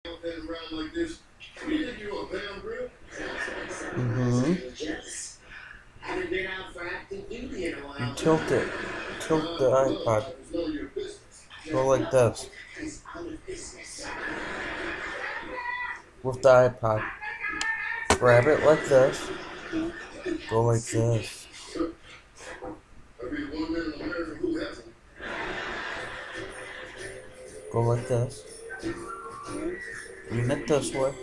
Mm-hmm. You tilt it. Tilt the iPod. Go like this. With the iPod. Grab it like this. Go like this. Go like this. Lean it this way.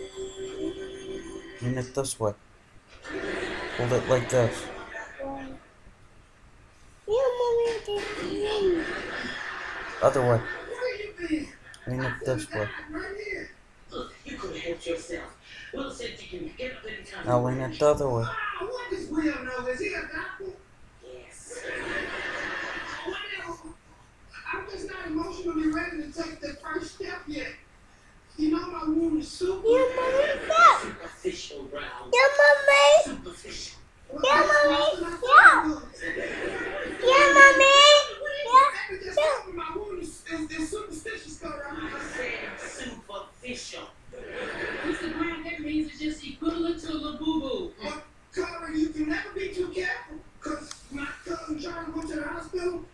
Lean it this way. Hold it like this. Other way. Lean it this way. Now lean it the other way. I'm just not emotionally ready to take the first step yet. You know my wound is super. Yeah, mommy. Superficial, bro. Yeah, mommy. Superficial. Yeah, mommy. Yeah. Yeah, mommy. Yeah. My wound is superstitious, though, right? I said superficial. Mr. Brown, that means it's just equivalent to La Boo Boo. But, Carter, you can never be too careful. Because my cousin Charlie went to the hospital.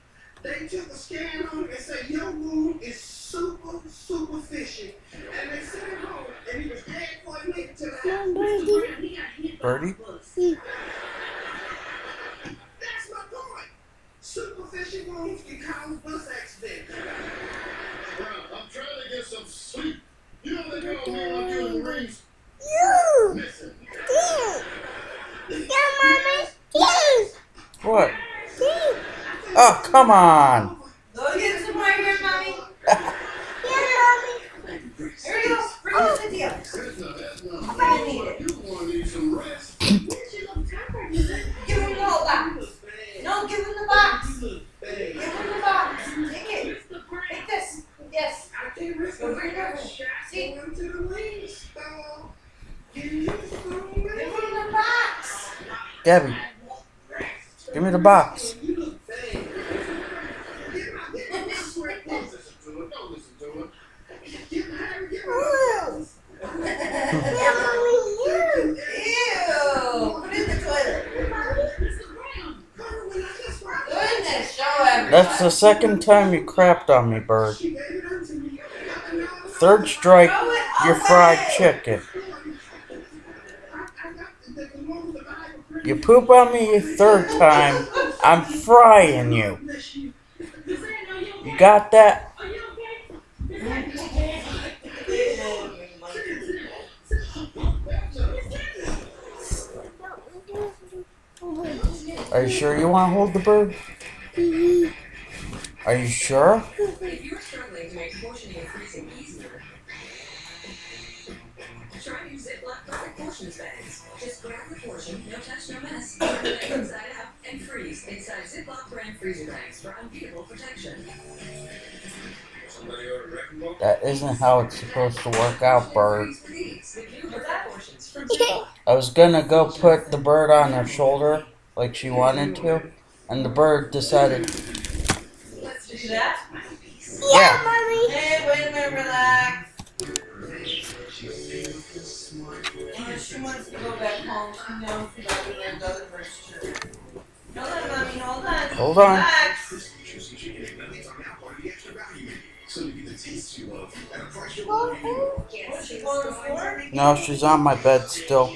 They took a scan on it and said, your wound is superficial. And they sent him home, and he was dead for a minute to the house. Birdie? That's my point. Superficial wounds can cause bus accidents. I'm trying to get some sleep. You know they call me when I'm doing the rings. Listen. Yeah, mommy. What? Oh, come on. Go get some more here, mommy. Yeah, mommy. Here you go. Bring it to the deal. I'm gonna need it. Give him the whole box. No, give him the box. Give him the box. Take it. Take this. Yes. Go bring it over. See? Give him the box. Gabby, give me the box. That's the second time you crapped on me, Bird. Third strike, you're fried chicken. You poop on me a third time, I'm frying you. You got that? Are you sure you want to hold the bird? Are you sure? If you're struggling to make portioning and freezing easier, try new Ziploc perfect portions bags. Just grab the portion, no touch, no mess. Turn it inside out and freeze inside Ziploc brand freezer bags for unbeatable protection. That isn't how it's supposed to work out, Bird. I was gonna go put the bird on her shoulder like she wanted to, and the bird decided. Let's do that. Yeah. Mommy. Hey, wait a minute, relax. She wants to go back home. She knows she doesn't live the other first trip. Hold on, mommy. Hold on. Hold on. Relax. Oh, What's she going for? No, she's on my bed still.